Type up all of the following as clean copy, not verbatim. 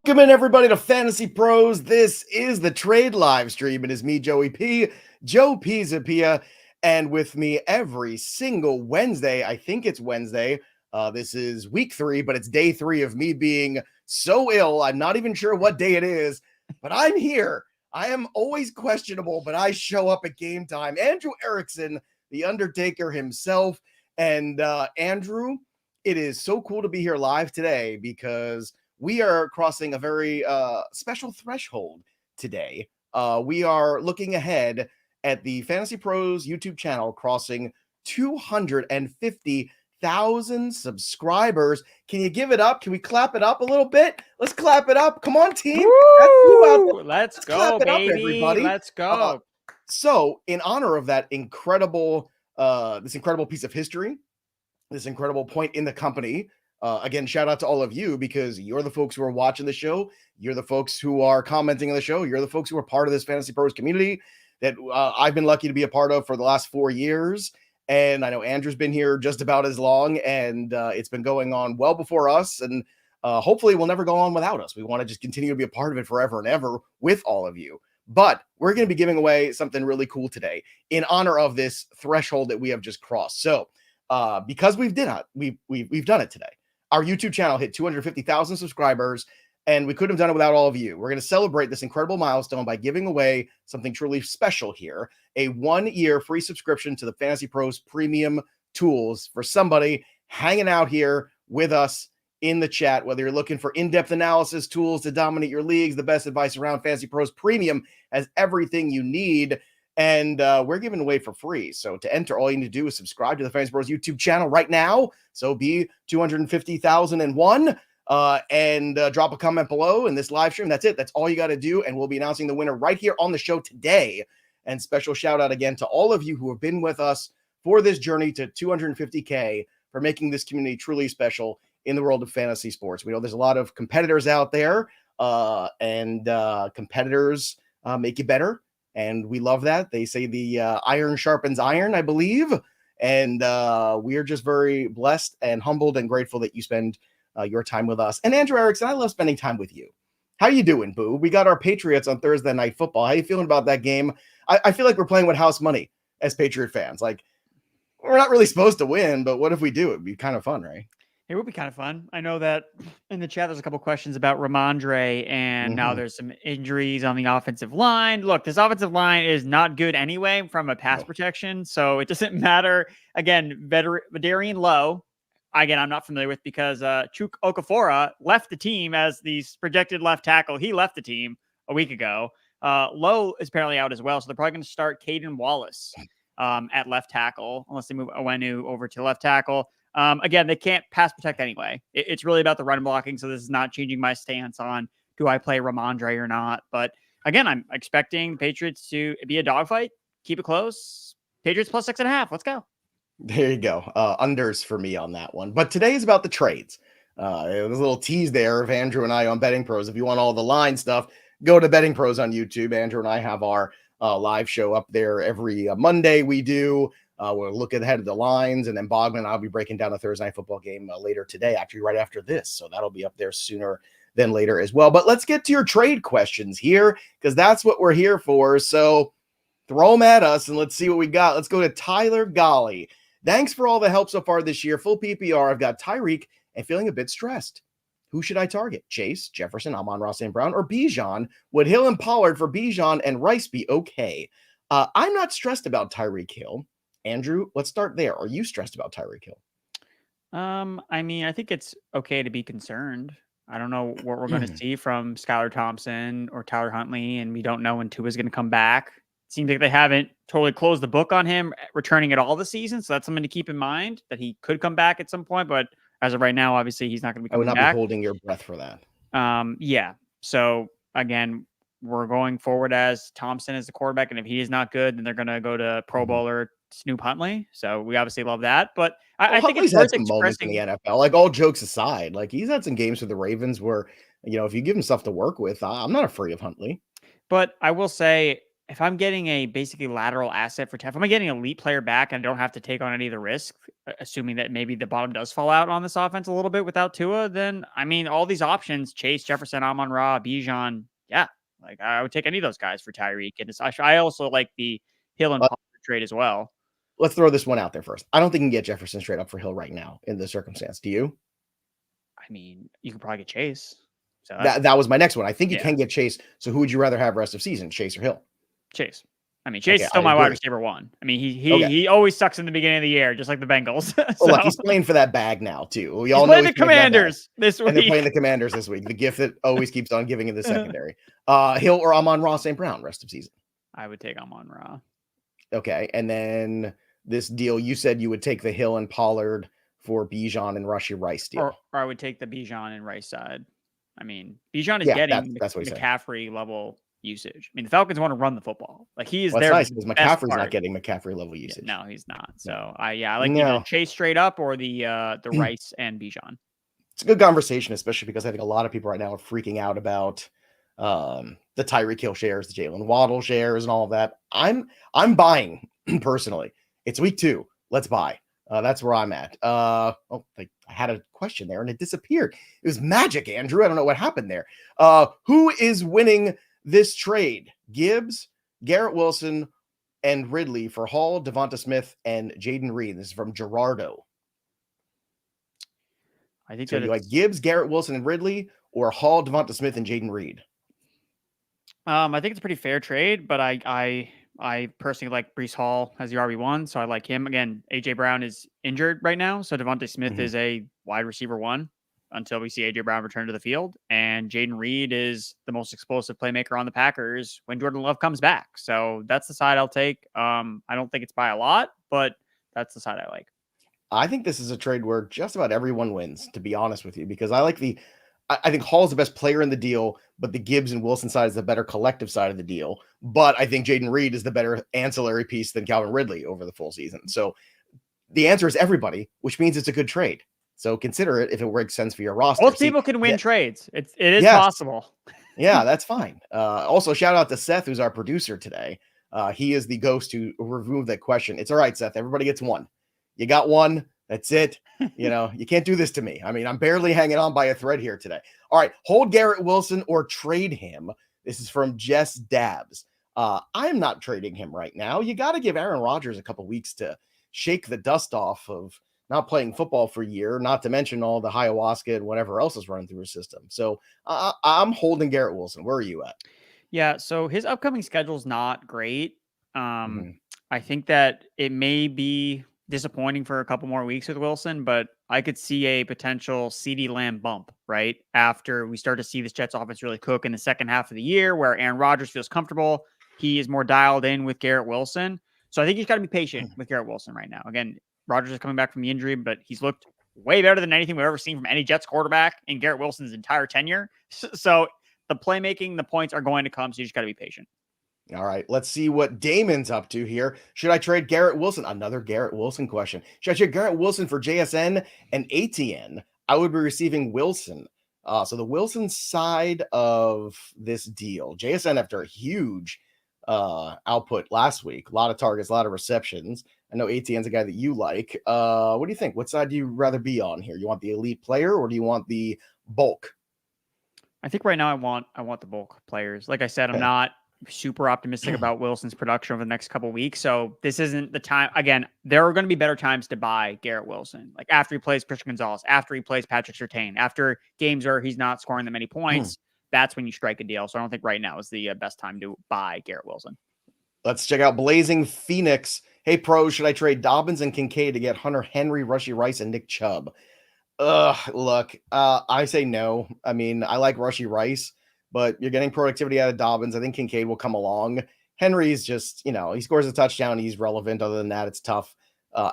Welcome in, everybody, to Fantasy Pros. This is the trade live stream. It is me, Joey P, Joe Pizzapia, and with me every single Wednesday. I think it's Wednesday. This is week 3, but it's day 3 of me being so ill. I'm not even sure what day it is, but I'm here. I am always questionable, but I show up at game time. Andrew Erickson, the Undertaker himself. And Andrew, it is so cool to be here live today because we are crossing a very special threshold today. We are looking ahead at the Fantasy Pros YouTube channel crossing 250,000 subscribers. Can you give it up? Can we clap it up a little bit? Let's clap it up. Come on, team. Let's go, baby. Everybody. Let's go. So in honor of that incredible, this incredible piece of history, this incredible point in the company, again, shout out to all of you because you're the folks who are watching the show. You're the folks who are commenting on the show. You're the folks who are part of this Fantasy Pros community that I've been lucky to be a part of for the last 4 years. And I know Andrew's been here just about as long, and it's been going on well before us. And hopefully we'll never go on without us. We want to just continue to be a part of it forever and ever with all of you. But we're going to be giving away something really cool today in honor of this threshold that we have just crossed. So because we've done it today. Our YouTube channel hit 250,000 subscribers, and we couldn't have done it without all of you. We're going to celebrate this incredible milestone by giving away something truly special here, a 1-year free subscription to the Fantasy Pros premium tools for somebody hanging out here with us in the chat, whether you're looking for in-depth analysis tools to dominate your leagues, the best advice around. Fantasy Pros Premium has everything you need, and we're giving away for free. So to enter, all you need to do is subscribe to the Fantasy Pros YouTube channel right now. So be 250,001 and drop a comment below in this live stream. That's it. That's all you got to do. And we'll be announcing the winner right here on the show today. And special shout out again to all of you who have been with us for this journey to 250K for making this community truly special in the world of fantasy sports. We know there's a lot of competitors out there, and competitors make you better. and we love that. They say the iron sharpens iron, I believe. And we are just very blessed and humbled and grateful that you spend your time with us. And Andrew Erickson, I love spending time with you. How you doing, boo? We got our Patriots on Thursday Night Football. How you feeling about that game? I feel like we're playing with house money as Patriot fans. Like, we're not really supposed to win, but what if we do? It'd be kind of fun, right? It would be kind of fun. I know that in the chat, there's a couple questions about Rhamondre, and now there's some injuries on the offensive line. Look, this offensive line is not good anyway from a pass protection, so it doesn't matter. Again, Vederian Lowe, again, I'm not familiar with because Chuk Okafor left the team as the projected left tackle. He left the team a week ago. Lowe is apparently out as well, so they're probably going to start Caden Wallace at left tackle, unless they move Owenu over to left tackle. Again, they can't pass protect anyway. It's really about the run blocking, so this is not changing my stance on do I play Rhamondre or not. But again, I'm expecting the Patriots to be a dogfight, keep it close. Patriots plus 6.5. Let's go. There you go. Unders for me on that one. But today is about the trades. There's a little tease there of Andrew and I on Betting Pros. If you want all the line stuff, go to Betting Pros on YouTube. Andrew and I have our live show up there every Monday. We do. We'll look ahead of the lines, and then Bogman and I'll be breaking down a Thursday Night Football game later today, actually right after this. So that'll be up there sooner than later as well. But let's get to your trade questions here, because that's what we're here for. So throw them at us, and let's see what we got. Let's go to Tyler Golly. Thanks for all the help so far this year. Full PPR. I've got Tyreek and feeling a bit stressed. Who should I target? Chase, Jefferson, Amon-Ra St. Brown, or Bijan? Would Hill and Pollard for Bijan and Rice be okay? I'm not stressed about Tyreek Hill. Andrew, let's start there. Are you stressed about Tyreek Hill? I mean, I think it's okay to be concerned. I don't know what we're going to see from Skylar Thompson or Tyler Huntley, and we don't know when Tua's going to come back. It seems like they haven't totally closed the book on him returning at all this season, so that's something to keep in mind, that he could come back at some point, but as of right now, obviously, he's not going to be coming back. I would not be holding your breath for that. Yeah. So, again, we're going forward as Thompson as the quarterback, and if he is not good, then they're going to go to Pro Bowler Snoop Huntley. So we obviously love that, but I think it's worth expressing in the NFL. Like, all jokes aside, like, he's had some games with the Ravens where, you know, if you give him stuff to work with, I'm not afraid of Huntley. But I will say, if I'm getting a basically lateral asset for if I'm getting an elite player back and I don't have to take on any of the risk, assuming that maybe the bottom does fall out on this offense a little bit without Tua, then I mean, all these options, Chase, Jefferson, Amon-Ra, Bijan, yeah, like I would take any of those guys for Tyreek. And I also like the Hill and Pollard trade as well. Let's throw this one out there first. I don't think you can get Jefferson straight up for Hill right now in this circumstance. Do you? I mean, you could probably get Chase. So that was my next one. I think you can get Chase. So who would you rather have rest of season, Chase or Hill? Chase. I mean, Chase is still my wide receiver one. I mean, he always sucks in the beginning of the year, just like the Bengals. So. Look, he's playing for that bag now too. We all know he's the Commanders this week. And they're playing the Commanders this week. The gift that always keeps on giving in the secondary. Hill or Amon-Ra St. Brown rest of season? I would take Amon-Ra. Okay, and then this deal, you said you would take the Hill and Pollard for Bijan and Rashee Rice deal. Or I would take the Bijan and Rice side. I mean, Bijan is getting that's McCaffrey level usage. I mean, the Falcons want to run the football. Like, he is there. Nice because McCaffrey's not getting McCaffrey level usage. Yeah, no, he's not. So I like either Chase straight up or the Rice and Bijan. It's a good conversation, especially because I think a lot of people right now are freaking out about the Tyreek Hill shares, the Jaylen Waddle shares, and all of that. I'm buying personally. It's week 2. Let's buy. That's where I'm at. I had a question there and it disappeared. It was magic, Andrew. I don't know what happened there. Who is winning this trade? Gibbs, Garrett Wilson, and Ridley for Hall, Devonta Smith, and Jayden Reed. This is from Gerardo. I think so you like Gibbs, Garrett Wilson, and Ridley, or Hall, Devonta Smith, and Jayden Reed? I think it's a pretty fair trade, but I personally like Breece Hall as the RB1, so I like him. Again, A.J. Brown is injured right now, so Devonta Smith is a wide receiver 1 until we see A.J. Brown return to the field, and Jayden Reed is the most explosive playmaker on the Packers when Jordan Love comes back. So that's the side I'll take. I don't think it's by a lot, but that's the side I like. I think this is a trade where just about everyone wins, to be honest with you, because I think Hall's the best player in the deal, but the Gibbs and Wilson side is the better collective side of the deal. But I think Jayden Reed is the better ancillary piece than Calvin Ridley over the full season. So the answer is everybody, which means it's a good trade. So consider it if it makes sense for your roster. Most people can win trades. It is possible. Yeah, that's fine. Also, shout out to Seth, who's our producer today. He is the ghost who removed that question. It's all right, Seth. Everybody gets one. You got one. That's it. You can't do this to me. I mean, I'm barely hanging on by a thread here today. All right, hold Garrett Wilson or trade him. This is from Jess Dabbs. I'm not trading him right now. You got to give Aaron Rodgers a couple weeks to shake the dust off of not playing football for a year, not to mention all the ayahuasca and whatever else is running through his system. So I'm holding Garrett Wilson. Where are you at? Yeah, so his upcoming schedule is not great. Mhm. I think that it may be disappointing for a couple more weeks with Wilson, but I could see a potential CeeDee Lamb bump, right? After we start to see this Jets offense really cook in the second half of the year where Aaron Rodgers feels comfortable. He is more dialed in with Garrett Wilson. So I think he's got to be patient with Garrett Wilson right now. Again, Rodgers is coming back from the injury, but he's looked way better than anything we've ever seen from any Jets quarterback in Garrett Wilson's entire tenure. So the playmaking, the points are going to come, so you just got to be patient. All right, let's see what Damon's up to here. Should I trade Garrett Wilson? Another Garrett Wilson question. Should I trade Garrett Wilson for JSN and Etienne? I would be receiving Wilson. So the Wilson side of this deal, JSN after a huge output last week, a lot of targets, a lot of receptions. I know Etienne's a guy that you like. What do you think? What side do you rather be on here? You want the elite player or do you want the bulk? I think right now I want the bulk players. Like I said, I'm not super optimistic about Wilson's production over the next couple of weeks. So this isn't the time. Again, there are going to be better times to buy Garrett Wilson. Like after he plays Christian Gonzalez, after he plays Patrick Surtain, after games where he's not scoring that many points, that's when you strike a deal. So I don't think right now is the best time to buy Garrett Wilson. Let's check out Blazing Phoenix. Hey, pros, should I trade Dobbins and Kincaid to get Hunter Henry, Rashee Rice, and Nick Chubb? Look, I say no. I mean, I like Rashee Rice, but you're getting productivity out of Dobbins. I think Kincaid will come along. Henry's just, he scores a touchdown. He's relevant. Other than that, it's tough.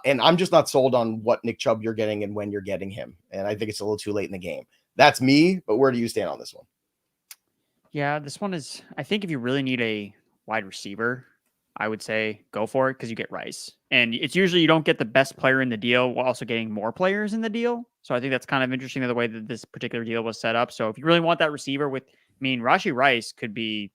And I'm just not sold on what Nick Chubb you're getting and when you're getting him. And I think it's a little too late in the game. That's me, but where do you stand on this one? Yeah, this one is, I think if you really need a wide receiver, I would say go for it because you get Rice. And it's usually you don't get the best player in the deal while also getting more players in the deal. So I think that's kind of interesting the way that this particular deal was set up. So if you really want that receiver Rashee Rice could be,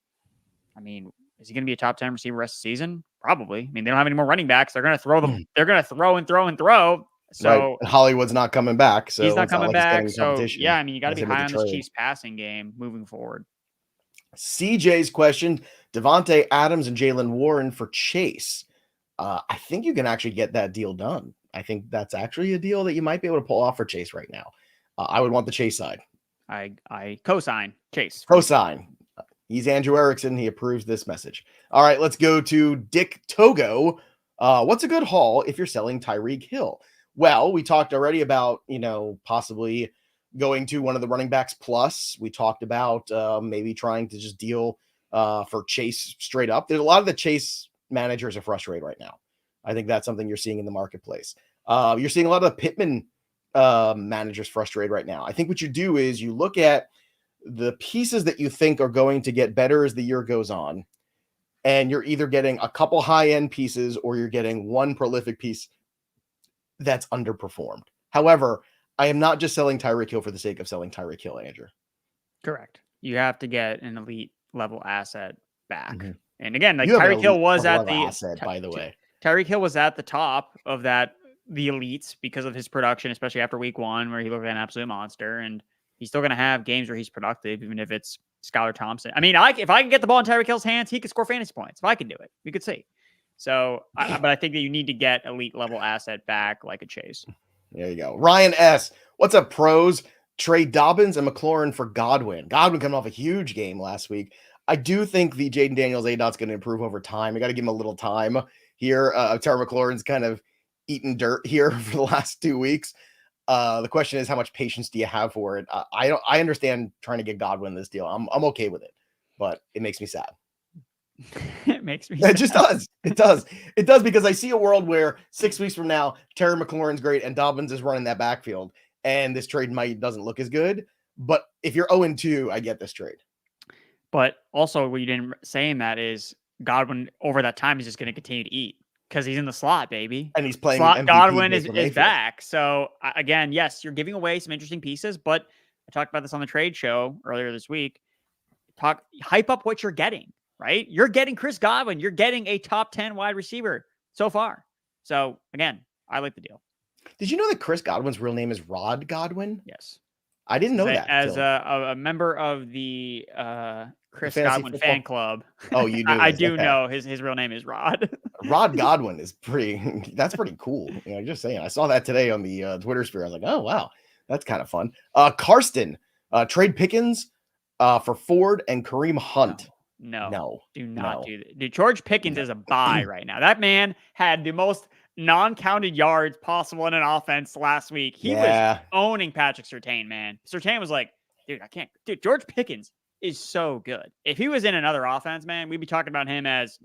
is he going to be a top 10 receiver rest of the season? Probably. They don't have any more running backs. They're going to throw them. They're going to throw and throw and throw. So right. Hollywood's not coming back. So he's not coming back. So yeah, you got to be That's high on the this Chiefs passing game moving forward. CJ's question, Davante Adams and Jaylen Warren for Chase. I think you can actually get that deal done. I think that's actually a deal that you might be able to pull off for Chase right now. I would want the Chase side. I co-sign Chase. Co-sign. He's Andrew Erickson. He approves this message. All right, let's go to Dick Togo. What's a good haul if you're selling Tyreek Hill? Well, we talked already about, possibly going to one of the running backs plus. We talked about maybe trying to just deal for Chase straight up. There's a lot of the Chase managers are frustrated right now. I think that's something you're seeing in the marketplace. You're seeing a lot of the Pittman managers frustrated right now. I think what you do is you look at the pieces that you think are going to get better as the year goes on, and you're either getting a couple high-end pieces or you're getting one prolific piece that's underperformed. However, I am not just selling Tyreek Hill for the sake of selling Tyreek Hill, Andrew. Correct. You have to get an elite level asset back. Mm-hmm. And again, like Tyreek Hill was at the asset, by the way. Tyreek Hill was at the top of the elites because of his production, especially after week 1, where he looked like an absolute monster. And he's still going to have games where he's productive, even if it's Skylar Thompson. If I can get the ball in Tyreek Hill's hands, he could score fantasy points. If I can do it, we could see. So, but I think that you need to get elite level asset back like a Chase. There you go. Ryan S. What's up, pros? Trade Dobbins and McLaurin for Godwin. Godwin coming off a huge game last week. I do think the Jayden Daniels ADOT's going to improve over time. I got to give him a little time here. Terry McLaurin's kind of eaten dirt here for the last 2 weeks. The question is, how much patience do you have for it? I understand trying to get Godwin this deal. I'm okay with it, but it makes me sad. It makes me sad. It just does. It does. It does, because I see a world where 6 weeks from now, Terry McLaurin's great and Dobbins is running that backfield, and this trade doesn't look as good. But if you're 0-2, I get this trade. But also, what you didn't say in that is Godwin over that time is just going to continue to eat because he's in the slot, baby. And he's playing slot. MVP Godwin is back. So again, yes, you're giving away some interesting pieces, but I talked about this on the trade show earlier this week. hype up what you're getting, right? You're getting Chris Godwin. You're getting a top 10 wide receiver so far. So again, I like the deal. Did you know that Chris Godwin's real name is Rod Godwin? Yes. I didn't know that. As a member of the Chris Godwin football fan club. Oh, you do? I do know his real name is Rod. Rod Godwin is that's pretty cool. Just saying. I saw that today on the Twitter sphere. I was like, oh, wow, that's kind of fun. Karsten, trade Pickens for Ford and Kareem Hunt. No, do not do that. Dude, George Pickens is a buy right now. That man had the most non-counted yards possible in an offense last week. He was owning Patrick Surtain, man. Surtain was like, dude, I can't. Dude, George Pickens is so good. If he was in another offense, man, we'd be talking about him as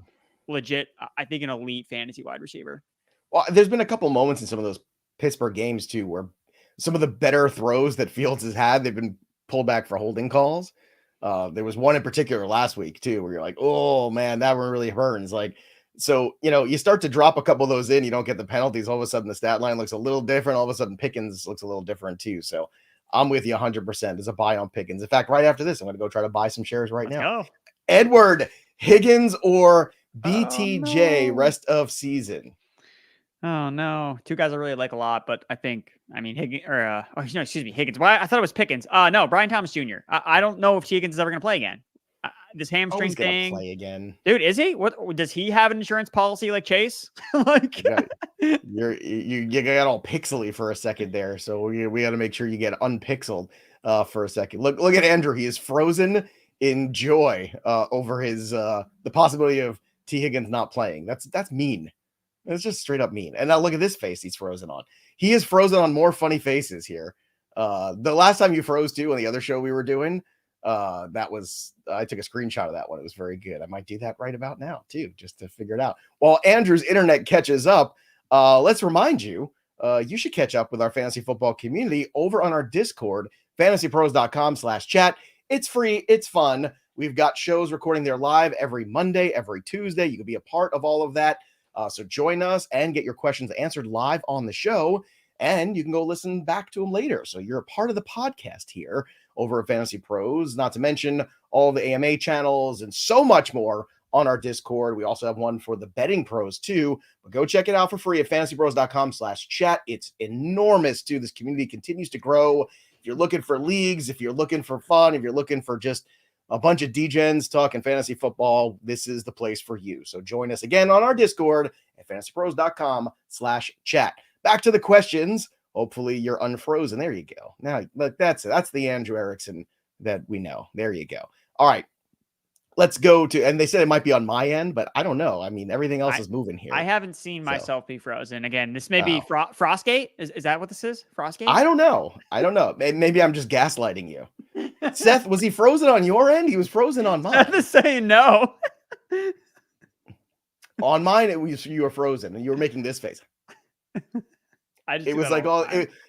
legit, I think, an elite fantasy wide receiver. Well, there's been a couple moments in some of those Pittsburgh games, too, where some of the better throws that Fields has had, they've been pulled back for holding calls. There was one in particular last week, too, where you're like, oh, man, that one really burns. Like, so, you start to drop a couple of those in, you don't get the penalties. All of a sudden, the stat line looks a little different. All of a sudden, Pickens looks a little different, too. So I'm with you 100%. There's a buy on Pickens. In fact, right after this, I'm going to go try to buy some shares right now. Go. Edward, Higgins, or BTJ rest of season? Oh no, two guys I really like a lot, but Higgins Higgins. Why? I thought it was Pickens. No, Brian Thomas Jr. I don't know if Higgins is ever going to play again. This hamstring thing. Play again, dude. Is he? What does he have an insurance policy like Chase? Like you got all pixely for a second there, so we got to make sure you get unpixeled for a second. Look at Andrew. He is frozen in joy over his the possibility of T. Higgins not playing. That's mean. It's just straight up mean. And now look at this face he's frozen on. He is frozen on more funny faces here. The last time you froze too on the other show we were doing, that was I took a screenshot of that one. It was very good. I might do that right about now too, just to figure it out. While Andrew's internet catches up, let's remind you, you should catch up with our fantasy football community over on our Discord, fantasypros.com/chat. It's free. It's fun. We've got shows recording there live every Monday, every Tuesday. You can be a part of all of that. So join us and get your questions answered live on the show, and you can go listen back to them later. So you're a part of the podcast here over at Fantasy Pros, not to mention all the AMA channels and so much more on our Discord. We also have one for the betting pros too, but go check it out for free at fantasypros.com/chat. It's enormous too. This community continues to grow. If you're looking for leagues, if you're looking for fun, if you're looking for just a bunch of D-gens talking fantasy football, this is the place for you. So join us again on our Discord at fantasypros.com/chat. Back to the questions. Hopefully you're unfrozen. There you go. Now, look, that's the Andrew Erickson that we know. There you go. All right. Let's go to, and they said it might be on my end, but I don't know. I mean, everything else is moving here. I haven't seen myself be frozen. Again, this may be Frostgate. Is that what this is? Frostgate? I don't know. Maybe I'm just gaslighting you. Seth, was he frozen on your end? He was frozen on mine. Seth is saying no. On mine, you were frozen, and you were making this face. It was like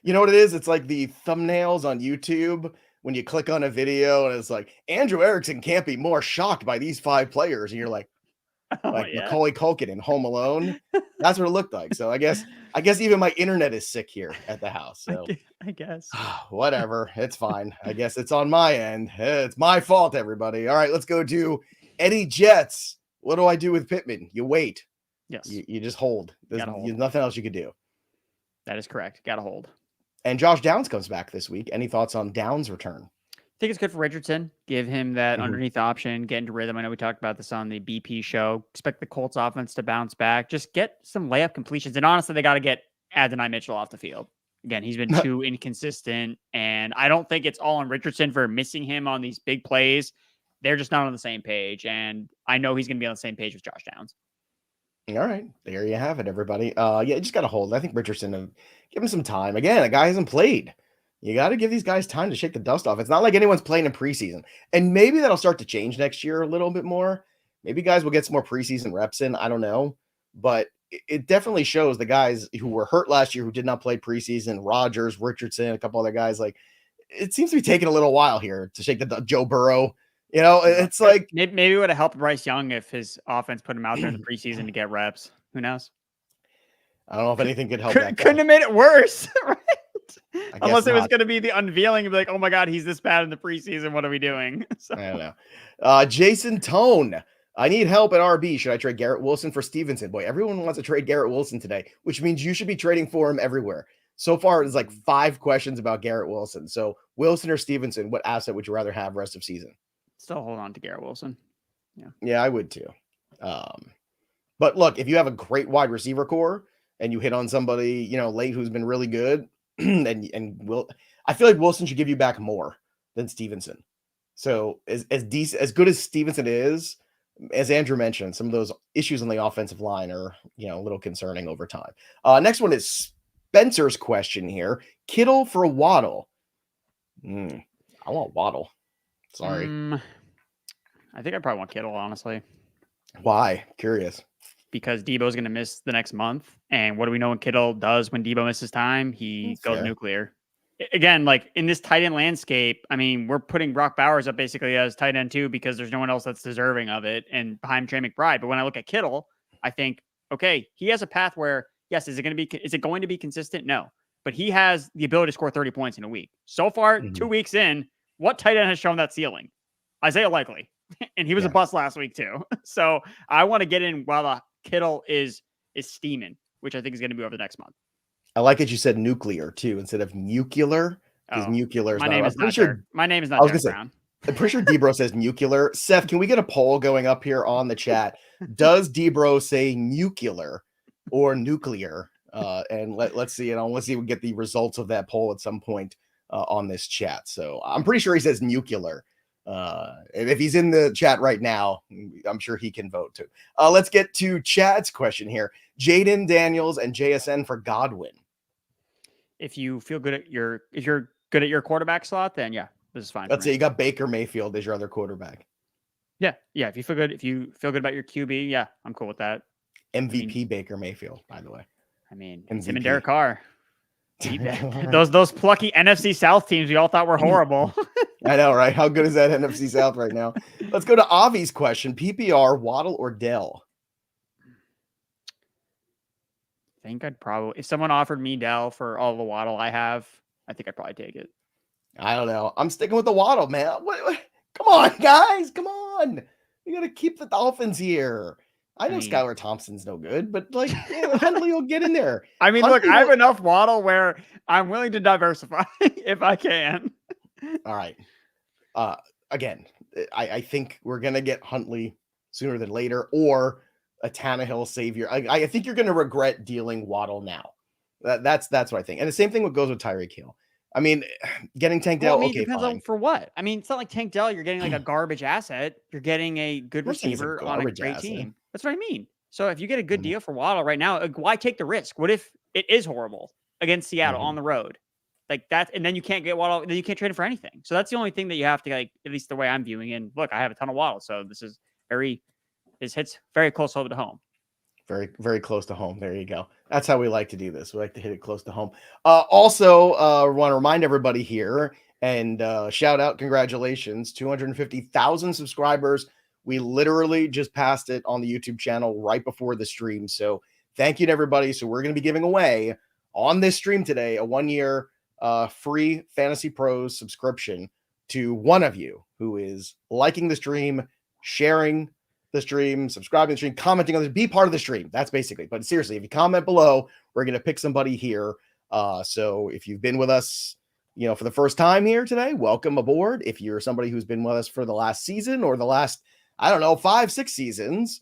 you know what it is? It's like the thumbnails on YouTube when you click on a video and it's like, Andrew Erickson can't be more shocked by these 5 players. And you're like, Macaulay Culkin in Home Alone. That's what it looked like. So I guess even my internet is sick here at the house. So I guess whatever. It's fine. I guess it's on my end. It's my fault, everybody. All right, let's go to Eddie Jets. What do I do with Pittman? You wait. Yes. You just hold. There's nothing else you could do. That is correct. Got to hold. And Josh Downs comes back this week. Any thoughts on Downs' return? I think it's good for Richardson. Give him that underneath option, get into rhythm. I know we talked about this on the BP show. Expect the Colts offense to bounce back. Just get some layup completions. And honestly, they got to get Adonai Mitchell off the field. Again, he's been too inconsistent. And I don't think it's all on Richardson for missing him on these big plays. They're just not on the same page. And I know he's going to be on the same page with Josh Downs. All right. There you have it, everybody. You just got to hold. I think Richardson, give him some time. Again, a guy hasn't played. You got to give these guys time to shake the dust off. It's not like anyone's playing in preseason. And maybe that'll start to change next year a little bit more. Maybe guys will get some more preseason reps in. I don't know. But it definitely shows the guys who were hurt last year who did not play preseason, Rodgers, Richardson, a couple other guys, like it seems to be taking a little while here to shake the Joe Burrow. You know, it's like maybe it would have helped Bryce Young if his offense put him out there in the preseason to get reps. Who knows? I don't know if anything could help. Couldn't have made it worse. Right? Unless it was not. going to be the unveiling of like, oh my God, he's this bad in the preseason. What are we doing? So. I don't know. Jason Tone. I need help at RB. Should I trade Garrett Wilson for Stevenson? Boy, everyone wants to trade Garrett Wilson today, which means you should be trading for him everywhere. So far, it's like 5 questions about Garrett Wilson. So Wilson or Stevenson, what asset would you rather have rest of season? Still hold on to Garrett Wilson. Yeah, I would too. But look, if you have a great wide receiver core and you hit on somebody, late who's been really good, I feel like Wilson should give you back more than Stevenson. So as good as Stevenson is, as Andrew mentioned, some of those issues on the offensive line are, a little concerning over time. Next one is Spencer's question here. Kittle for Waddle. I want Waddle. Sorry. I think I probably want Kittle, honestly. Why? Curious. Because Debo's going to miss the next month. And what do we know when Kittle does when Debo misses time? He goes nuclear. Again, like in this tight end landscape, I mean, we're putting Brock Bowers up basically as tight end too, because there's no one else that's deserving of it and behind Trey McBride. But when I look at Kittle, I think, okay, he has a path where, yes, is it going to be consistent? No, but he has the ability to score 30 points in a week. So far, 2 weeks in, what tight end has shown that ceiling? Isaiah Likely. And he was a bust last week too. So I want to get in while the Kittle is steaming, which I think is going to be over the next month. I like that you said nuclear too instead of nuclear, because nuclear is my name is not Derek. My name is not Derek Brown. I'm pretty sure Debro says nuclear. Seth, can we get a poll going up here on the chat? Does Debro say nuclear or nuclear? And let's see. Let's see if we get the results of that poll at some point on this chat. So I'm pretty sure he says nuclear. If he's in the chat right now, I'm sure he can vote too. Let's get to Chad's question here. Jayden Daniels and JSN for Godwin. If you feel good if you're good at your quarterback slot, then yeah, this is fine. Let's say you got Baker Mayfield as your other quarterback. Yeah. If you feel good about your QB, yeah, I'm cool with that. MVP Baker Mayfield, by the way. I mean, it's him and Derek Carr. those plucky NFC South teams we all thought were horrible. I know, right? How good is that NFC South right now? Let's go to Avi's question. PPR, Waddle or Dell? I think I'd probably, if someone offered me Dell for all the Waddle I have, I think I'd probably take it. I don't know. I'm sticking with the Waddle, man. What? Come on, guys. Come on. You got to keep the Dolphins here. I know Skylar Thompson's no good, but Huntley will get in there. I mean, look, I have enough Waddle where I'm willing to diversify if I can. All right. Again, I think we're going to get Huntley sooner than later, or a Tannehill savior. I think you're going to regret dealing Waddle now. That's what I think. And the same thing goes with Tyreek Hill. I mean, getting Tank Dell, depends on for what. I mean, it's not like Tank Dell, you're getting like a garbage asset. You're getting a good receiver on a great team. That's what I mean. So if you get a good deal for Waddle right now, why take the risk? What if it is horrible against Seattle on the road? Like that, and then you can't get Waddle, then you can't trade it for anything. So that's the only thing that you have to, like, at least the way I'm viewing it. And look, I have a ton of Waddle, so this hits very close over to home. Very, very close to home. There you go. That's how we like to do this. We like to hit it close to home. Also, want to remind everybody here and shout out, congratulations, 250,000 subscribers. We literally just passed it on the YouTube channel right before the stream. So thank you to everybody. So we're going to be giving away on this stream today a 1-year free Fantasy Pros subscription to one of you who is liking the stream, sharing the stream, subscribing to the stream, commenting on this, be part of the stream. That's basically, but seriously, if you comment below, we're going to pick somebody here. So if you've been with us, for the first time here today, welcome aboard. If you're somebody who's been with us for the last season or the last, 5-6 seasons,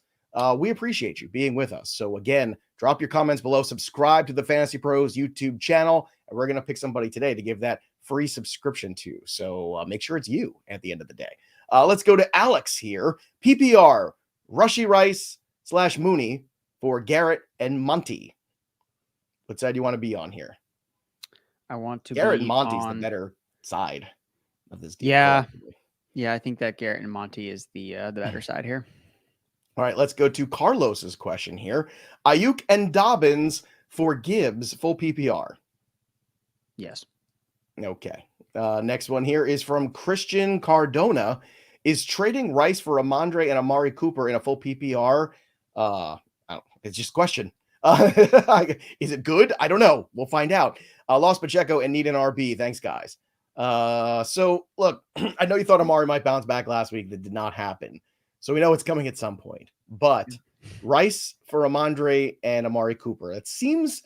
we appreciate you being with us. So again, drop your comments below, subscribe to the Fantasy Pros YouTube channel, and we're going to pick somebody today to give that free subscription to. So make sure it's you at the end of the day. Let's go to Alex here. PPR, Rashee Rice / Mooney for Garrett and Monty. What side do you want to be on here? I want to Garrett be and Monty's on the better side of this deal. Yeah. Yeah, I think that Garrett and Monty is the better side here. All right, let's go to Carlos's question here. Ayuk and Dobbins for Gibbs, full PPR. Yes. Okay. Next one here is from Christian Cardona. Is trading Rice for Rhamondre and Amari Cooper in a full PPR? It's just a question. Is it good? I don't know. We'll find out. Lost Pacheco and need an RB. Thanks, guys. So look, I know you thought Amari might bounce back last week. That did not happen. So we know it's coming at some point. But Rice for Rhamondre and Amari Cooper. It seems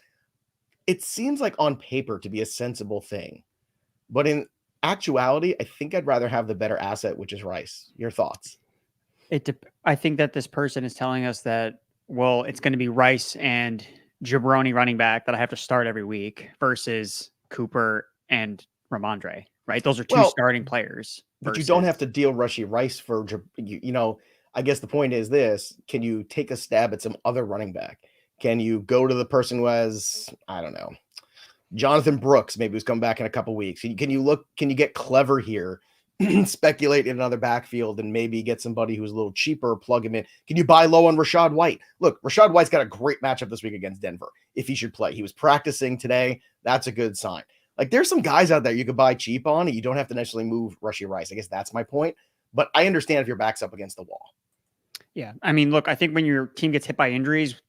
like on paper to be a sensible thing. But in actuality, I think I'd rather have the better asset, which is Rice. Your thoughts? I think that this person is telling us that, well, it's going to be Rice and jabroni running back that I have to start every week versus Cooper and Rhamondre, right? Those are two starting players. But you don't have to deal Rashee Rice for, I guess the point is this: can you take a stab at some other running back? Can you go to the person who has, I don't know, Jonathan Brooks, maybe who's come back in a couple weeks? Can you get clever here, speculate in another backfield and maybe get somebody who's a little cheaper, plug him in? Can you buy low on Rachaad White? Look, Rachaad White's got a great matchup this week against Denver if he should play. He was practicing today. That's a good sign. Like, there's some guys out there you could buy cheap on, and you don't have to necessarily move Rashee Rice. I guess that's my point. But I understand if your back's up against the wall. Yeah. I mean, look, I think when your team gets hit by injuries,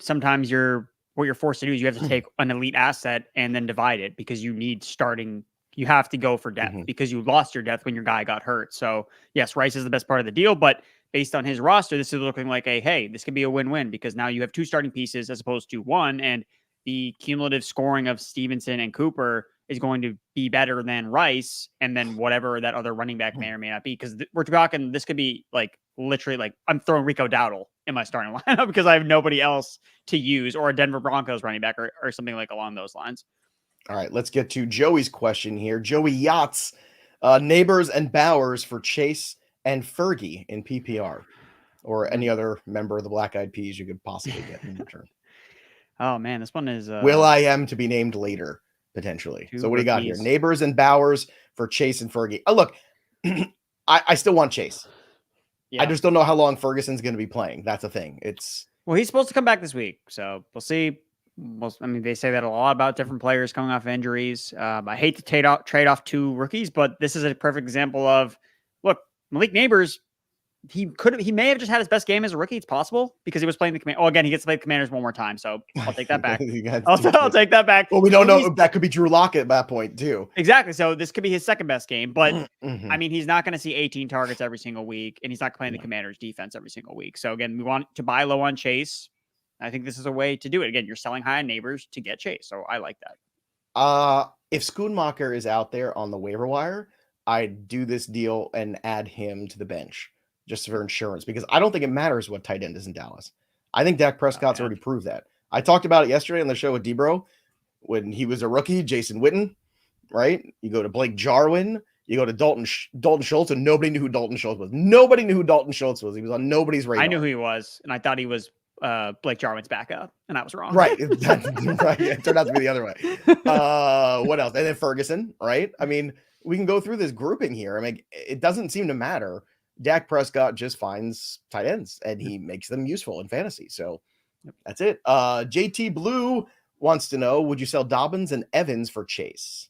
sometimes what you're forced to do is you have to take an elite asset and then divide it because you need starting. You have to go for depth because you lost your depth when your guy got hurt. So yes, Rice is the best part of the deal, but based on his roster, this is looking like hey, this could be a win-win because now you have two starting pieces as opposed to one, and the cumulative scoring of Stevenson and Cooper is going to be better than Rice and then whatever that other running back may or may not be. Because we're talking, this could be like literally like I'm throwing Rico Dowdle in my starting lineup because I have nobody else to use, or a Denver Broncos running back or something like along those lines. All right, let's get to Joey's question here. Joey Yachts, Nabers and Bowers for Chase and Fergie in PPR, or any other member of the Black Eyed Peas you could possibly get in return. Oh man, this one is Will I Am to be named later, potentially. So what do you got here? Nabers and Bowers for Chase and Fergie. Oh, look, I still want Chase. Yeah. I just don't know how long Ferguson's going to be playing. That's the thing. Well, he's supposed to come back this week, so we'll see. I mean, they say that a lot about different players coming off injuries. I hate to trade off two rookies, but this is a perfect example of, look, Malik Nabers, he may have just had his best game as a rookie. It's possible because he was playing the Commanders. Oh, again, he gets to play the Commanders one more time, so I'll take that back. I'll take that back. Well, we don't know. That could be Drew Lockett at that point too. Exactly. So this could be his second best game, but I mean, he's not going to see 18 targets every single week, and he's not playing the Commanders defense every single week. So again, we want to buy low on Chase. I think this is a way to do it. Again, you're selling high on Nabers to get Chase, so I like that. If Schoonmaker is out there on the waiver wire, I'd do this deal and add him to the bench just for insurance, because I don't think it matters what tight end is in Dallas. I think Dak Prescott's already proved that. I talked about it yesterday on the show with Debro when he was a rookie, Jason Witten, right? You go to Blake Jarwin, you go to Dalton Schultz, and nobody knew who Dalton Schultz was. Nobody knew who Dalton Schultz was. He was on nobody's radar. I knew who he was, and I thought he was Blake Jarwin's backup, and I was wrong. Right. Right. It turned out to be the other way. What else? And then Ferguson, right? I mean, we can go through this grouping here. I mean, it doesn't seem to matter. Dak Prescott just finds tight ends and he makes them useful in fantasy. So that's it. JT Blue wants to know, would you sell Dobbins and Evans for Chase?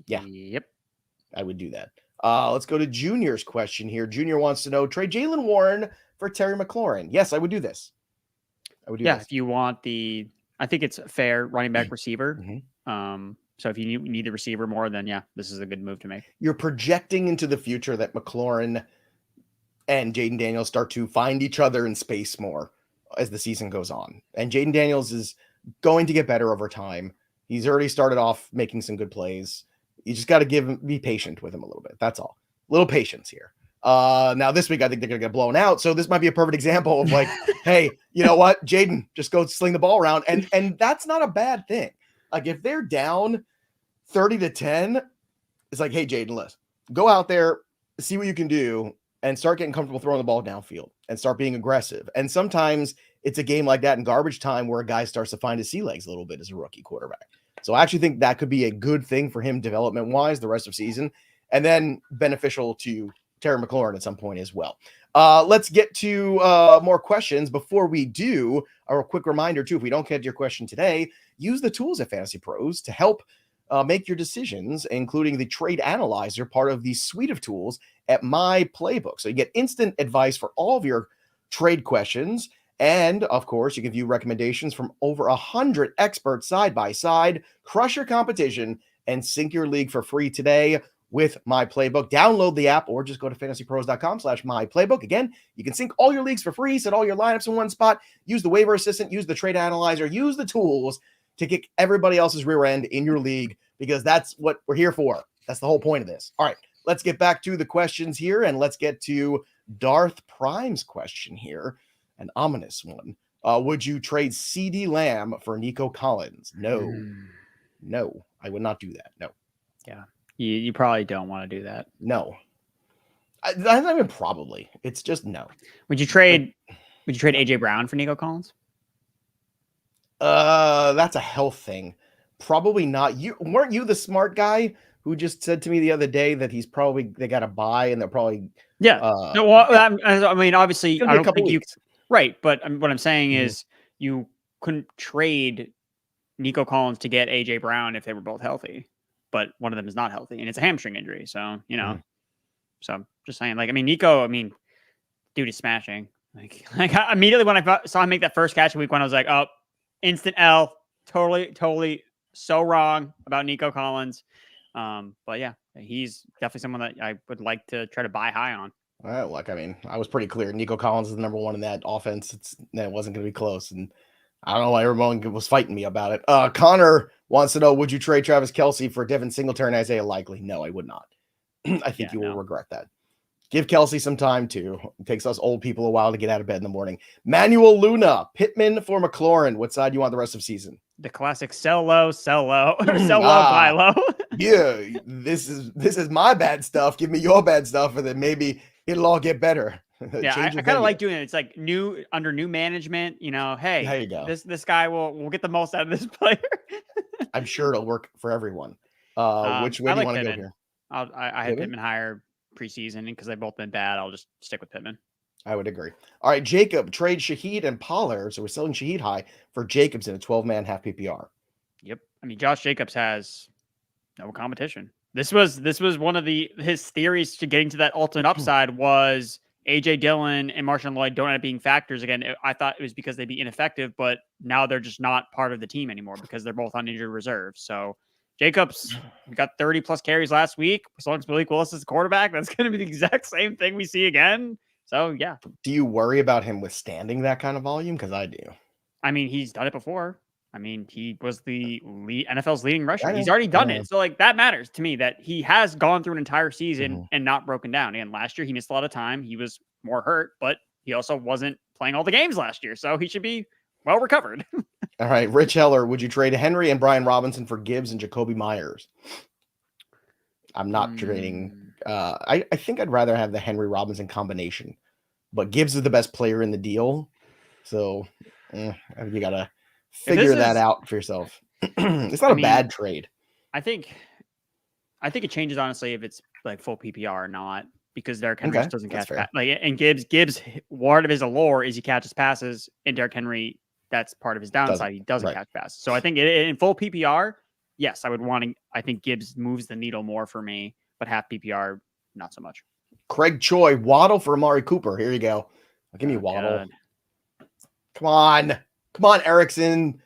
Yeah. Yep. I would do that. Let's go to Junior's question here. Junior wants to know, trade Jaylen Warren for Terry McLaurin. Yes, I would do this. If you want I think it's fair running back receiver. So if you need the receiver more, then this is a good move to make. You're projecting into the future that McLaurin and Jayden Daniels start to find each other in space more as the season goes on. And Jayden Daniels is going to get better over time. He's already started off making some good plays. You just got to be patient with him a little bit. That's all. A little patience here. Now this week, I think they're going to get blown out. So this might be a perfect example of like, hey, you know what, Jayden, just go sling the ball around. And that's not a bad thing. Like if they're down 30-10, it's like, hey, Jayden, let's go out there, see what you can do, and start getting comfortable throwing the ball downfield and start being aggressive. And sometimes it's a game like that in garbage time where a guy starts to find his sea legs a little bit as a rookie quarterback. So I actually think that could be a good thing for him development-wise the rest of season, and then beneficial to Terry McLaurin at some point as well. Let's get to more questions. Before we do, a quick reminder, too, if we don't get to your question today, use the tools at Fantasy Pros to help make your decisions, including the Trade Analyzer, part of the suite of tools at My Playbook. So you get instant advice for all of your trade questions, And of course, you can view recommendations from over 100 experts side by side, crush your competition, and sync your league for free today with My Playbook. Download the app or just go to fantasypros.com/myplaybook. Again, you can sync all your leagues for free, set all your lineups in one spot, use the waiver assistant, use the trade analyzer, use the tools to kick everybody else's rear end in your league, because that's what we're here for. That's the whole point of this. All right, let's get back to the questions here, and let's get to Darth Prime's question here, an ominous one. Would you trade CeeDee Lamb for Nico Collins? No, I would not do that. No. Yeah. You probably don't want to do that. No. Not even probably. It's just no. Would you trade AJ Brown for Nico Collins? That's a health thing. Probably not. Weren't you the smart guy who just said to me the other day that they got to buy and they're probably no. Well, I mean, obviously, I don't think weeks. Right, but what I'm saying is you couldn't trade Nico Collins to get AJ Brown if they were both healthy, but one of them is not healthy and it's a hamstring injury. So, so just saying, like, I mean, Nico, dude is smashing. Like immediately when I saw him make that first catch in week 1, I was like, oh, instant L. Totally so wrong about Nico Collins. But yeah, he's definitely someone that I would like to try to buy high on. I was pretty clear. Nico Collins is the number 1 in that offense. It wasn't going to be close. And I don't know why everyone was fighting me about it. Connor wants to know, would you trade Travis Kelce for Devin Singletary and Isaiah Likely? No, I would not. I think you will regret that. Give Kelce some time too. It takes us old people a while to get out of bed in the morning. Manuel Luna, Pittman for McLaurin. What side do you want the rest of the season? The classic sell low, sell low, sell low, buy low. Yeah, this is my bad stuff. Give me your bad stuff, and then maybe it'll all get better. Yeah, I kind of like doing it. It's like under new management. Hey, there you go. This guy will get the most out of this player. I'm sure it'll work for everyone. Which way do you want to go here? I had Pittman higher preseason because they've both been bad. I'll just stick with Pittman. I would agree. All right, Jacob, trade Shaheed and Pollard. So we're selling Shaheed high for Jacobs in a 12-man half PPR. Yep. Josh Jacobs has no competition. This was one of his theories to getting to that ultimate upside was AJ Dillon and Marshawn Lloyd don't end up being factors again. I thought it was because they'd be ineffective, but now they're just not part of the team anymore because they're both on injured reserve. So Jacobs got 30 plus carries last week. As long as Malik Willis is the quarterback, that's going to be the exact same thing we see again. So yeah. Do you worry about him withstanding that kind of volume? Because I do. He's done it before. He was the NFL's leading rusher. He's already done it. So that matters to me that he has gone through an entire season and not broken down. And last year he missed a lot of time. He was more hurt, but he also wasn't playing all the games last year. So he should be well recovered. All right. Rich Heller, would you trade Henry and Brian Robinson for Gibbs and Jacoby Myers? I'm not trading. I think I'd rather have the Henry Robinson combination, but Gibbs is the best player in the deal. So you got to figure that out for yourself. It's not a bad trade. I think it changes honestly if it's like full PPR or not, because Derrick Henry just doesn't catch and Gibbs part of his allure is he catches passes, and Derrick Henry, that's part of his downside. He doesn't catch passes. So I think in full PPR, yes, I think Gibbs moves the needle more for me, but half PPR, not so much. Craig Choi, Waddle for Amari Cooper. Here you go. Give me Waddle. God. Come on, Erickson.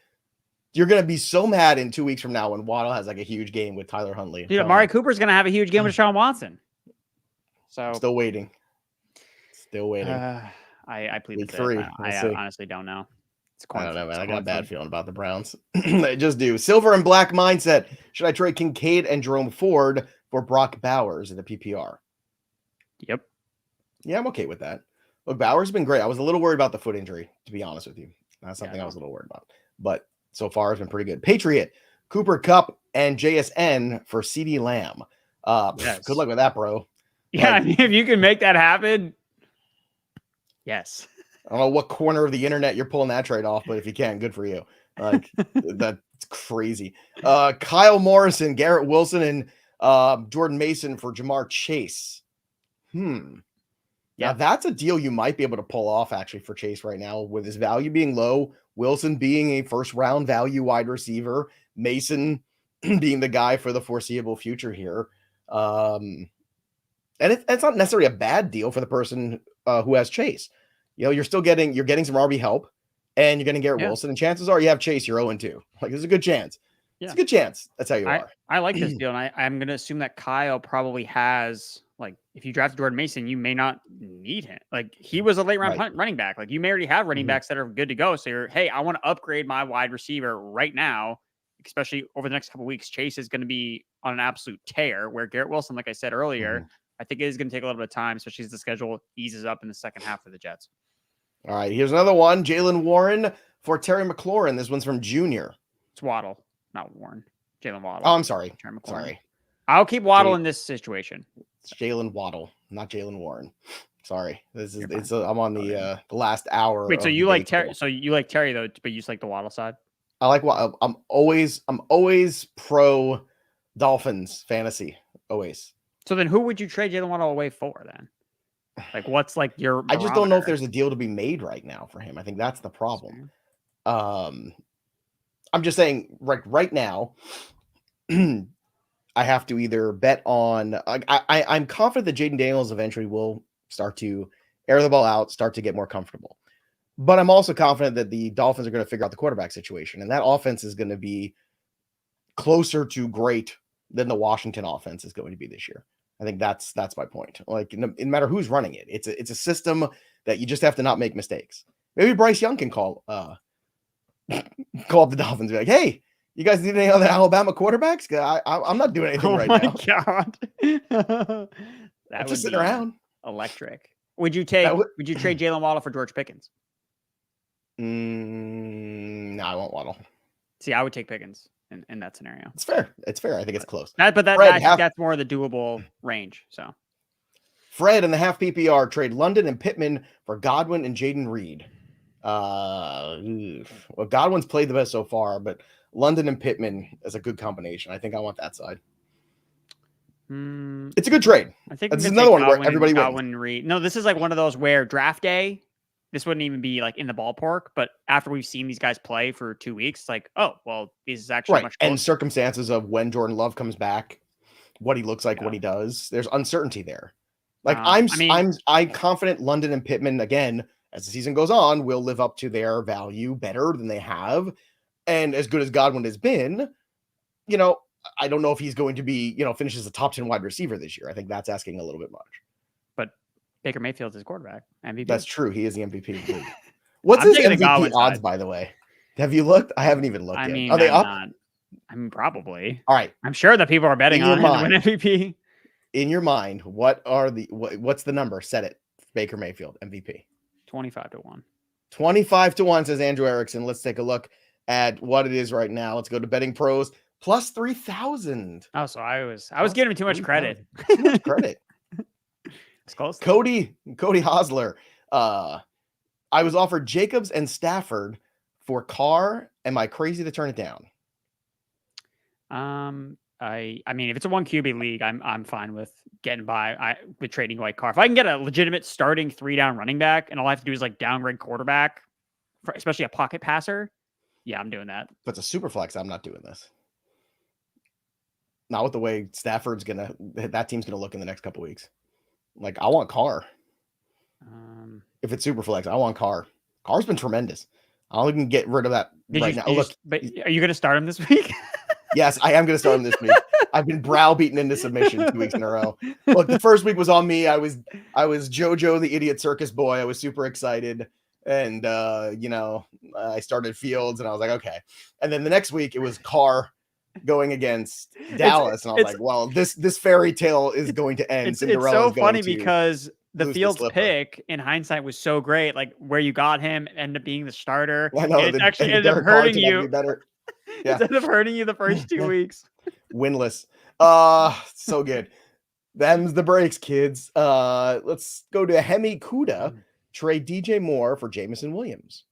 You're going to be so mad in 2 weeks from now when Waddle has like a huge game with Tyler Huntley. Dude, Amari Cooper's going to have a huge game with Deshaun Watson. So still waiting. I plead week 3. I honestly don't know. I don't know, man. I got a bad feeling about the Browns. They just do. Silver and Black Mindset. Should I trade Kincaid and Jerome Ford for Brock Bowers in the PPR? Yep. Yeah, I'm okay with that. Look, Bowers has been great. I was a little worried about the foot injury, to be honest with you. That's something I was a little worried about. But so far, it's been pretty good. Patriot, Cooper Kupp, and JSN for CeeDee Lamb. Yes. Good luck with that, bro. Yeah, if you can make that happen, yes. I don't know what corner of the internet you're pulling that trade off, but if you can, good for you. That's crazy. Kyle Morrison, Garrett Wilson, and Jordan Mason for Jamar Chase. Yeah, that's a deal you might be able to pull off actually for Chase right now, with his value being low, Wilson being a first-round value wide receiver, Mason being the guy for the foreseeable future here. And it's not necessarily a bad deal for the person who has Chase. you're getting some RB help, and you're getting Garrett Wilson, and chances are you have Chase, you're 0-2. Like, there's a good chance. It's a good chance. That's how you are. I like this deal, and I'm going to assume that Kyle probably has, like, if you draft Jordan Mason, you may not need him. Like, he was a late round running back. Like, you may already have running backs that are good to go. So you're, hey, I want to upgrade my wide receiver right now, especially over the next couple of weeks. Chase is going to be on an absolute tear, where Garrett Wilson, like I said earlier, I think it is going to take a little bit of time, especially as the schedule eases up in the second half for the Jets. All right, here's another one. Jaylen Warren for Terry McLaurin. This one's from Junior. It's Waddle, not Warren. Jaylen Waddle. Oh, I'm sorry. Sorry. I'll keep Waddle in this situation. It's Jaylen Waddle, not Jaylen Warren. Sorry. I'm on the last hour. Wait, so you like Terry? So you like Terry though, but you just like the Waddle side? I like Waddle. I'm always pro Dolphins fantasy. Always. So then who would you trade Jaylen Waddle away for then? Like, what's like your I just don't know if there's a deal to be made right now for him. I think that's the problem. I'm just saying right now, I have to either bet on. I'm confident that Jayden Daniels eventually will start to air the ball out, start to get more comfortable. But I'm also confident that the Dolphins are going to figure out the quarterback situation, and that offense is going to be closer to great than the Washington offense is going to be this year. I think that's my point. Like, no matter who's running it, it's a system that you just have to not make mistakes. Maybe Bryce Young can call up the Dolphins and be like, hey, you guys need any other Alabama quarterbacks? I'm not doing anything right now. Oh my God. I'm just sitting around. Electric. Would you trade Jaylen Waddle for George Pickens? No, I won't Waddle. See, I would take Pickens in that scenario. It's fair. I think it's close. That's more the doable range. So Fred in the half PPR trade London and Pittman for Godwin and Jayden Reed. Well, Godwin's played the best so far, but London and Pittman is a good combination. I think I want that side. It's a good trade. I think it's another one where everybody wins. Reed. No, this is like one of those where draft day, this wouldn't even be like in the ballpark. But after we've seen these guys play for 2 weeks, like, oh, well, this is actually much closer. And circumstances of when Jordan Love comes back, what he looks like, what he does. There's uncertainty there. Like, I'm confident London and Pittman, again, as the season goes on, will live up to their value better than they have. And as good as Godwin has been, I don't know if he's going to be, finishes a top 10 wide receiver this year. I think that's asking a little bit much. But Baker Mayfield's his quarterback. MVP. That's true. He is the MVP of the league. What's his MVP odds, by the way? Have you looked? I haven't even looked yet. Are they up? Probably. All right. I'm sure that people are betting on him to win MVP. In your mind, what's the number? Set it. Baker Mayfield, MVP. 25-1. 25-1, says Andrew Erickson. Let's take a look at what it is right now. Let's go to Betting Pros. Plus 3,000. Oh, so I was giving him too much credit. Too much credit. It's close. Cody Hosler. I was offered Jacobs and Stafford for Carr. Am I crazy to turn it down? I mean, if it's a 1 QB league, I'm fine with getting by with trading away Carr. If I can get a legitimate starting 3-down running back, and all I have to do is like downgrade quarterback, especially a pocket passer, yeah, I'm doing that. If it's a super flex, I'm not doing this. Not with the way that team's gonna look in the next couple weeks. Like, I want Carr. If it's super flex, I want Carr. Carr's been tremendous. I don't even get rid of that right now. But are you going to start him this week? Yes, I am going to start him this week. I've been browbeaten into submission 2 weeks in a row. Look, the first week was on me. I was JoJo, the idiot circus boy. I was super excited. And, I started Fields and I was like, okay. And then the next week it was Carr going against Dallas. And I was like, well, this fairy tale is going to end. It's so funny because the Fields pick in hindsight was so great. Like, where you got him ended up being the starter. I know, it actually ended up hurting you. Yeah. Instead of hurting you the first 2 weeks. Winless. So good. Them's the breaks, kids. Let's go to Hemi Kuda. Trade DJ Moore for Jameson Williams.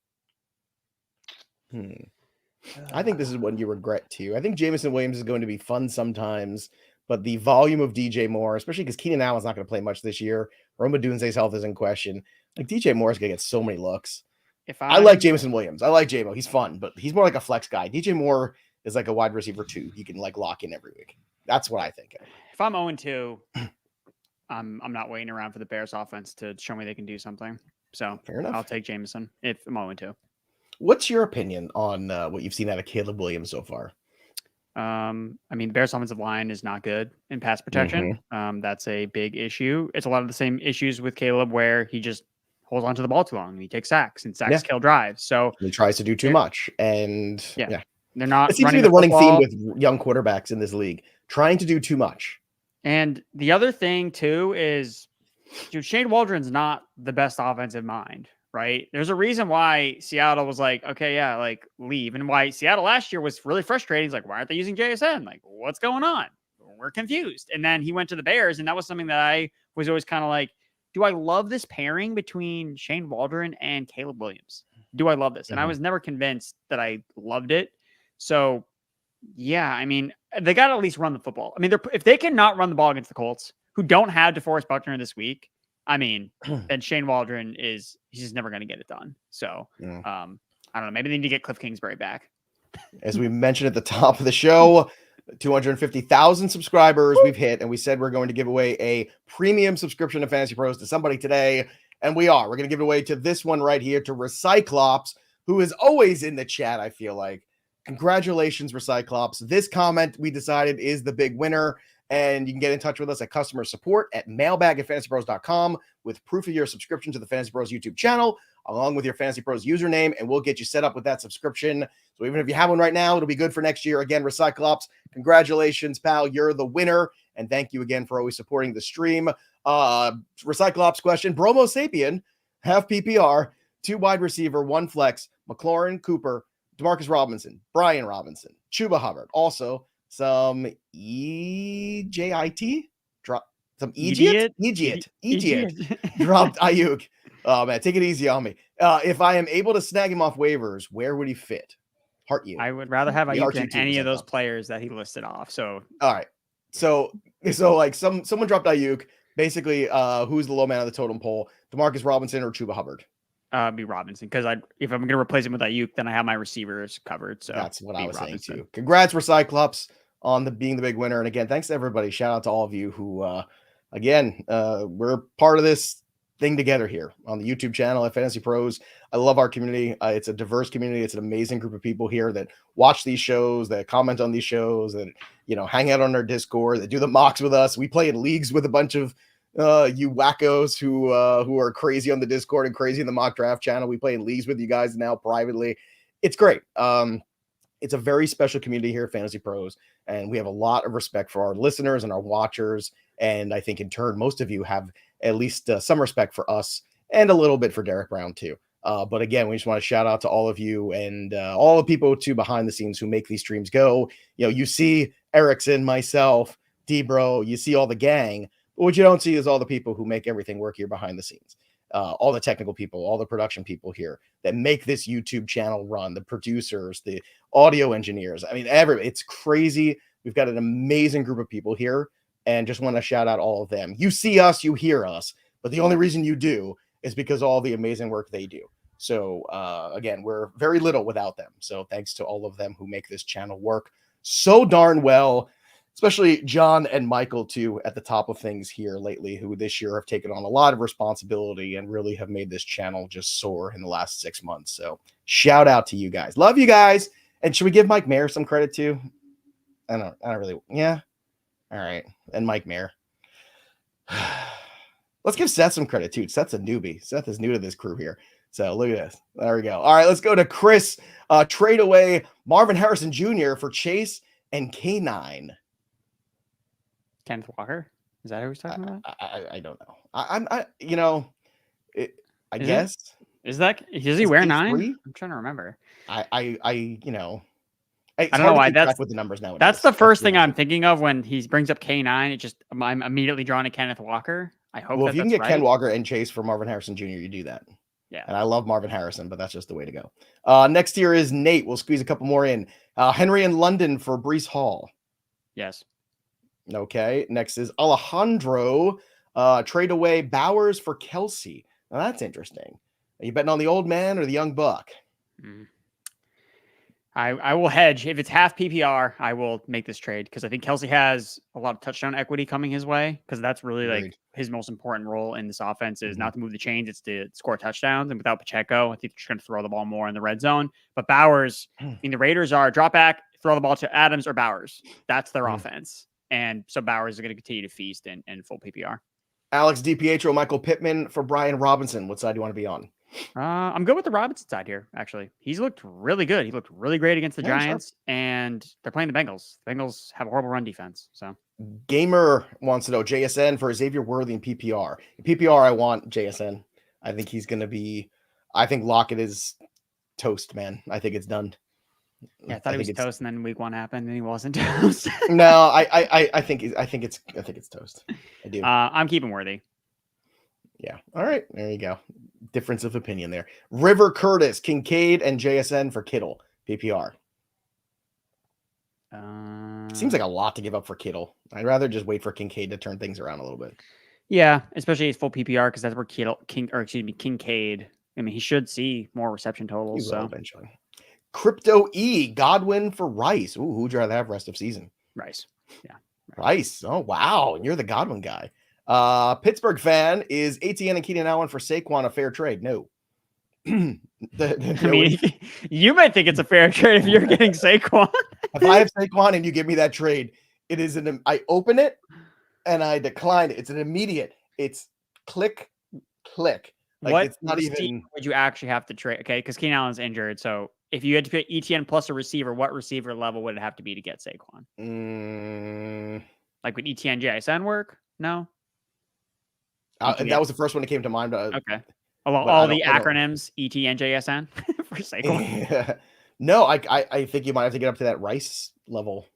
I think this is one you regret too. I think Jameson Williams is going to be fun sometimes, but the volume of DJ Moore, especially because Keenan Allen's not going to play much this year. Rome Odunze's health is in question. Like, DJ Moore is going to get so many looks. I like Jameson Williams. I like J-Mo. He's fun, but he's more like a flex guy. DJ Moore is like a wide receiver 2. You can like lock in every week. That's what I think. If I'm 0-2, I'm not waiting around for the Bears offense to show me they can do something. So fair enough. I'll take Jameson if I'm going to. What's your opinion on what you've seen out of Caleb Williams so far? I mean, Bears offensive line is not good in pass protection. That's a big issue. It's a lot of the same issues with Caleb where he just holds onto the ball too long and he takes sacks and sacks kill drives. So he tries to do too much. And they're not. It seems to be the running theme with young quarterbacks in this league, trying to do too much. And the other thing too is, dude, Shane Waldron's not the best offensive mind. Right. There's a reason why Seattle was like, okay, yeah, like leave. And why Seattle last year was really frustrating. He's like, why aren't they using JSN? Like, what's going on? We're confused. And then he went to the Bears. And that was something that I was always kind of like, do I love this pairing between Shane Waldron and Caleb Williams? Do I love this? And I was never convinced that I loved it. So, yeah, I mean, they got to at least run the football. I mean, if they cannot run the ball against the Colts, who don't have DeForest Buckner this week, I mean, then Shane Waldron he's just never going to get it done. So, I don't know. Maybe they need to get Cliff Kingsbury back. As we mentioned at the top of the show, 250,000 subscribers we've hit, and we said we're going to give away a premium subscription to Fantasy Pros to somebody today, and we are. We're going to give it away to this one right here, to Recyclops, who is always in the chat, I feel like. Congratulations, Recyclops. This comment, we decided, is the big winner. And you can get in touch with us at customer support at mailbag@fantasypros.com with proof of your subscription to the Fantasy Pros YouTube channel, along with your Fantasy Pros username, and we'll get you set up with that subscription. So even if you have one right now, it'll be good for next year. Again, Recyclops, congratulations, pal. You're the winner. And thank you again for always supporting the stream. Recyclops question, Bromo Sapien, half PPR, 2 wide receiver, 1 flex, McLaurin, Cooper, Demarcus Robinson, Brian Robinson, Chuba Hubbard. Also, some EJIT drop, some Egypt dropped Ayuk. Oh man, take it easy on me. If I am able to snag him off waivers, where would he fit? Heart you. I would rather have Ayuk than any of those players that he listed off. So all right. So like someone dropped Ayuk. Basically, who's the low man on the totem pole? Demarcus Robinson or Chuba Hubbard? Be Robinson, because if I'm going to replace him with Ayuk, then I have my receivers covered. So that's what I was saying too. Congrats, Recyclops, on being the big winner. And again, thanks to everybody. Shout out to all of you who, we're part of this thing together here on the YouTube channel at Fantasy Pros. I love our community. It's a diverse community. It's an amazing group of people here that watch these shows, that comment on these shows, that hang out on our Discord, that do the mocks with us. We play in leagues with a bunch of you wackos who are crazy on the Discord and crazy in the mock draft channel. We play in leagues with you guys now privately. It's great. It's a very special community here at Fantasy Pros, and we have a lot of respect for our listeners and our watchers. And I think in turn, most of you have at least some respect for us and a little bit for Derek Brown too. But again, we just want to shout out to all of you and all the people too behind the scenes who make these streams go. You see Erickson, myself, D-Bro, you see all the gang. But what you don't see is all the people who make everything work here behind the scenes. All the technical people, all the production people here that make this YouTube channel run, the producers, the audio engineers. I mean, it's crazy. We've got an amazing group of people here, and just want to shout out all of them. You see us, you hear us, but the only reason you do is because of all the amazing work they do. So again, we're very little without them. So thanks to all of them who make this channel work so darn well, especially John and Michael too at the top of things here lately, who this year have taken on a lot of responsibility and really have made this channel just soar in the last 6 months. So shout out to you guys. Love you guys. And should we give Mike Mayer some credit too? I don't really. Yeah. All right. And Mike Mayer. Let's give Seth some credit too. Seth's a newbie. Seth is new to this crew here. So look at this. There we go. All right. Let's go to Chris. Trade away Marvin Harrison Jr. for Chase and K9. Kenneth Walker? Is that who he's talking about? I don't know. I guess. Does he wear 9? I'm trying to remember. I don't know why that's with the numbers now. That's the first thing I'm thinking of when he brings up K9. I'm immediately drawn to Kenneth Walker. I hope. Well, if you can get Ken Walker and Chase for Marvin Harrison Jr., you do that. Yeah. And I love Marvin Harrison, but that's just the way to go. Next here is Nate. We'll squeeze a couple more in. Henry in London for Breece Hall. Yes. Okay. Next is Alejandro. Trade away Bowers for Kelsey. Now that's interesting. Are you betting on the old man or the young buck? I will hedge. If it's half PPR, I will make this trade because I think Kelsey has a lot of touchdown equity coming his way because that's really like Agreed. his most important role in this offense is Mhm. not to move the chains, it's to score touchdowns. And without Pacheco, I think they're just going to throw the ball more in the red zone. But Bowers, I mean, the Raiders are drop back, throw the ball to Adams or Bowers. That's their offense. And so Bowers is going to continue to feast in full PPR. Alex DiPietro, Michael Pittman for Brian Robinson. What side do you want to be on? I'm good with the Robinson side here, actually. He's looked really good. He looked really great against the Giants, and they're playing the Bengals. The Bengals have a horrible run defense. So Gamer wants to know JSN for Xavier Worthy in PPR. In PPR, I want JSN. I think he's going to be. I think Lockett is toast, man. I think it's done. yeah, I thought he was toast, and then week 1 happened, and he wasn't toast. No, I think it's toast. I do. I'm keeping Worthy. Yeah. All right. There you go. Difference of opinion there. River Curtis, Kincaid, and JSN for Kittle. PPR. Seems like a lot to give up for Kittle. I'd rather just wait for Kincaid to turn things around a little bit. Yeah, especially his full PPR because that's where Kincaid. I mean, he should see more reception totals. So eventually. Crypto E, Godwin for Rice. Ooh, who'd you rather have rest of season? Rice. Yeah. Rice. Oh, wow. You're the Godwin guy. Pittsburgh fan, is Etienne and Keenan Allen for Saquon a fair trade? No. I mean, you might think it's a fair trade if you're getting Saquon. If I have Saquon and you give me that trade, it is I open it and I decline it. It's an immediate. It's click. Like what it's not even. Would you actually have to trade? Okay, because Keenan Allen's injured. So if you had to pick Etienne plus a receiver, what receiver level would it have to be to get Saquon? Like would Etienne JSN work? No. That was the first one that came to mind. Okay. All the acronyms Etienne JSN for Saquon. Yeah. No, I think you might have to get up to that Rice level.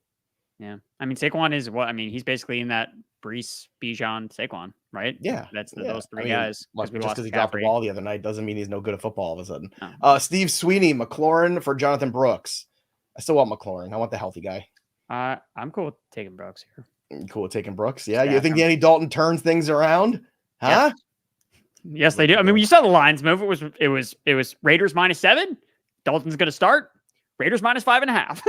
Yeah. I mean, Saquon is what? I mean, he's basically in that Brees, Bijan, Saquon, right? Yeah. That's those three guys. Just because he dropped the ball the other night doesn't mean he's no good at football all of a sudden. Oh. Steve Sweeney, McLaurin for Jonathan Brooks. I still want McLaurin. I want the healthy guy. I'm cool with taking Brooks here. Cool with taking Brooks. Yeah. You think Danny Dalton turns things around? Huh? Yes, they do. I mean, when you saw the lines move, it was Raiders -7. Dalton's going to start. Raiders -5.5.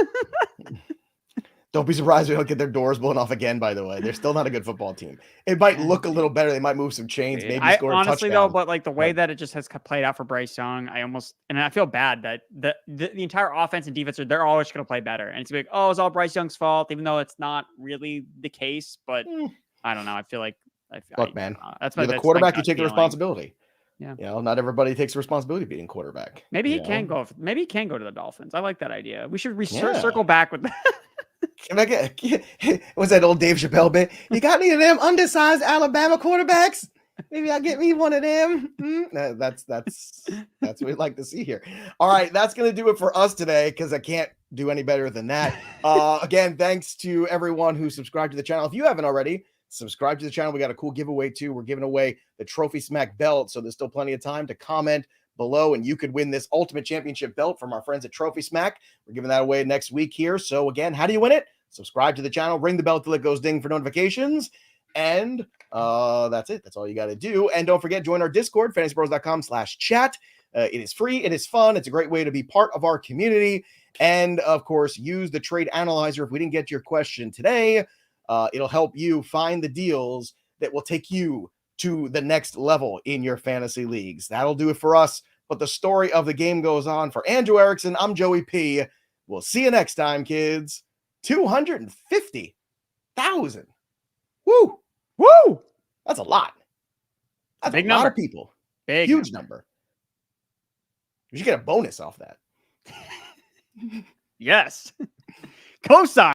Don't be surprised we don't get their doors blown off again, by the way. They're still not a good football team. It might look a little better. They might move some chains, maybe score a touchdown. Honestly, though, but like the way that it just has played out for Bryce Young, I feel bad that the entire offense and defense, they're always going to play better. And it's like, oh, it's all Bryce Young's fault, even though it's not really the case. But I don't know. I feel like, look, man, that's you're the quarterback. You take the feeling. responsibility. Yeah. You know, not everybody takes responsibility being quarterback. Maybe he can go. Maybe he can go to the Dolphins. I like that idea. We should circle back with that. Can I what's that old Dave Chappelle bit? You got any of them undersized Alabama quarterbacks? Maybe I'll get me one of them. That's what we'd like to see here. All right, that's gonna do it for us today because I can't do any better than that. Again, thanks to everyone who subscribed to the channel. If you haven't already, subscribe to the channel. We got a cool giveaway too. We're giving away the Trophy Smack belt, so there's still plenty of time to comment below and you could win this Ultimate Championship belt from our friends at Trophy Smack. We're giving that away next week here. So again, how do you win it? Subscribe to the channel, ring the bell till it goes ding for notifications, and that's it. That's all you got to do. And don't forget, join our Discord, fantasybros.com/chat. It is free. It is fun. It's a great way to be part of our community. And of course, use the trade analyzer. If we didn't get to your question today, it'll help you find the deals that will take you to the next level in your fantasy leagues. That'll do it for us. But the story of the game goes on. For Andrew Erickson, I'm Joey P. We'll see you next time, kids. 250,000. Woo! Woo! That's a lot. That's big a lot number. of people. Big huge number. You should get a bonus off that. Yes. Cosign.